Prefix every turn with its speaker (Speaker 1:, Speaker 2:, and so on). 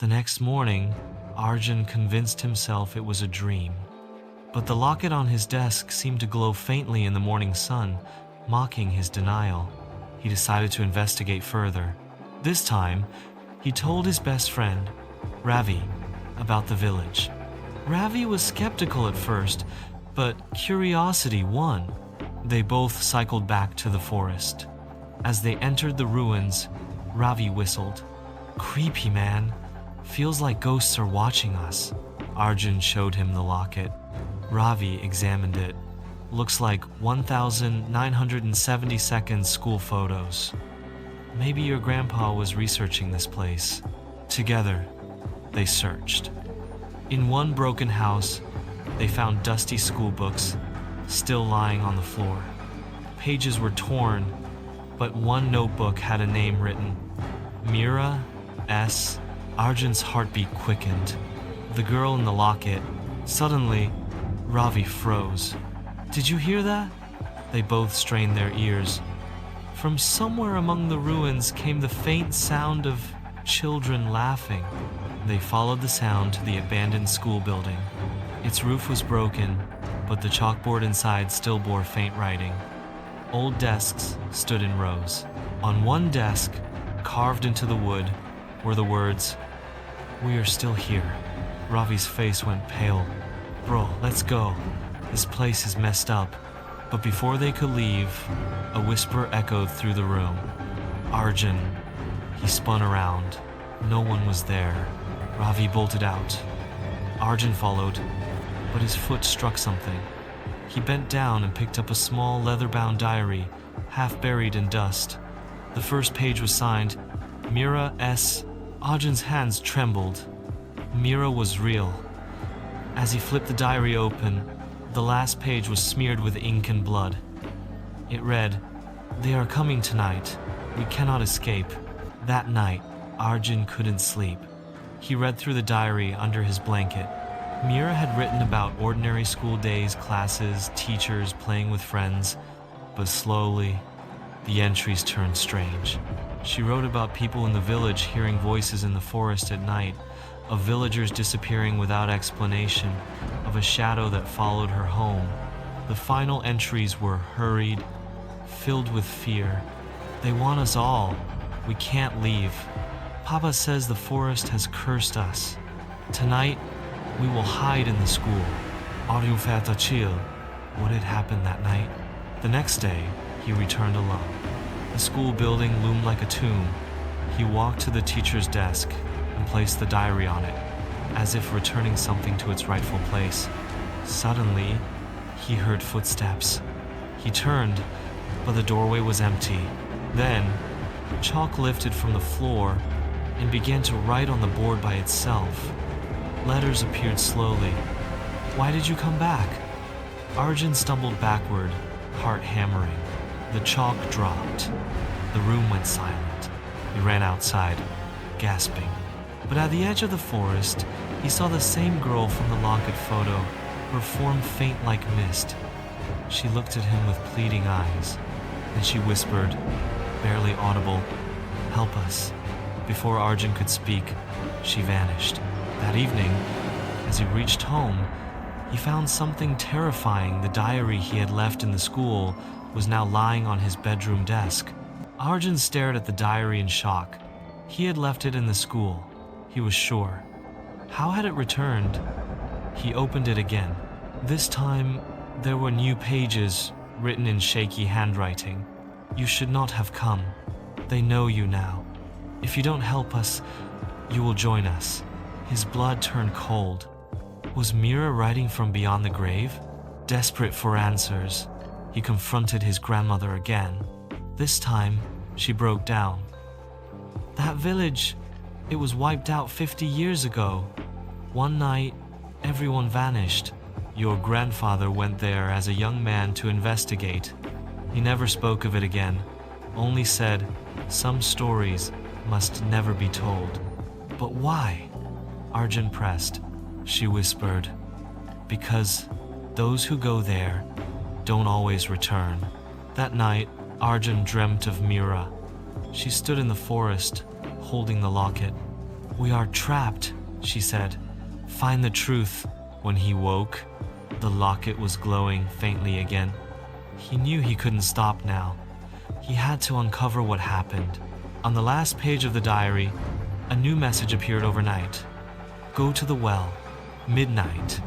Speaker 1: The next morning, Arjun convinced himself it was a dream. But the locket on his desk seemed to glow faintly in the morning sun, mocking his denial. He decided to investigate further. This time, he told his best friend, Ravi, about the village. Ravi was skeptical at first, but curiosity won. They both cycled back to the forest. As they entered the ruins, Ravi whistled. "Creepy, man. Feels like ghosts are watching us." Arjun showed him the locket. Ravi examined it. "Looks like 1,972 school photos. Maybe your grandpa was researching this place." Together, they searched. In one broken house, they found dusty school books still lying on the floor. Pages were torn, but one notebook had a name written, Mira S. Arjun's heartbeat quickened. The girl in the locket. Suddenly, Ravi froze. "Did you hear that?" They both strained their ears. From somewhere among the ruins came the faint sound of children laughing. They followed the sound to the abandoned school building. Its roof was broken, but the chalkboard inside still bore faint writing. Old desks stood in rows. On one desk, carved into the wood, were the words, "We are still here." Ravi's face went pale. "Bro, let's go. This place is messed up." But before they could leave, a whisper echoed through the room. "Arjun." He spun around. No one was there. Ravi bolted out. Arjun followed, but his foot struck something. He bent down and picked up a small leather-bound diary, half buried in dust. The first page was signed, Mira S. Arjun's hands trembled. Mira was real. As he flipped the diary open, the last page was smeared with ink and blood. It read, "They are coming tonight. We cannot escape." That night, Arjun couldn't sleep. He read through the diary under his blanket. Mira had written about ordinary school days, classes, teachers, playing with friends, but slowly, the entries turned strange. She wrote about people in the village hearing voices in the forest at night, of villagers disappearing without explanation, of a shadow that followed her home. The final entries were hurried, filled with fear. "They want us all. We can't leave. Papa says the forest has cursed us. Tonight, we will hide in the school." Arjun felt a chill. What had happened that night? The next day, he returned alone. The school building loomed like a tomb. He walked to the teacher's desk and placed the diary on it, as if returning something to its rightful place. Suddenly, he heard footsteps. He turned, but the doorway was empty. Then, chalk lifted from the floor and began to write on the board by itself. Letters appeared slowly. "Why did you come back?" Arjun stumbled backward, heart hammering. The chalk dropped. The room went silent. He ran outside, gasping. But at the edge of the forest, he saw the same girl from the locket photo, her form faint like mist. She looked at him with pleading eyes. Then she whispered, barely audible, "Help us." Before Arjun could speak, she vanished. That evening, as he reached home, he found something terrifying. The diary he had left in the school was now lying on his bedroom desk. Arjun stared at the diary in shock. He had left it in the school. He was sure. How had it returned? He opened it again. This time, there were new pages written in shaky handwriting. "You should not have come. They know you now. If you don't help us, you will join us." His blood turned cold. Was Mira writing from beyond the grave? Desperate for answers, he confronted his grandmother again. This time, she broke down. "That village, it was wiped out 50 years ago. One night, everyone vanished. Your grandfather went there as a young man to investigate. He never spoke of it again, only said, 'Some stories must never be told.'" "But why?" Arjun pressed. She whispered, "Because those who go there don't always return." That night, Arjun dreamt of Mira. She stood in the forest, holding the locket. "We are trapped," she said. "Find the truth." When he woke, the locket was glowing faintly again. He knew he couldn't stop now. He had to uncover what happened. On the last page of the diary, a new message appeared overnight. "Go to the well. Midnight.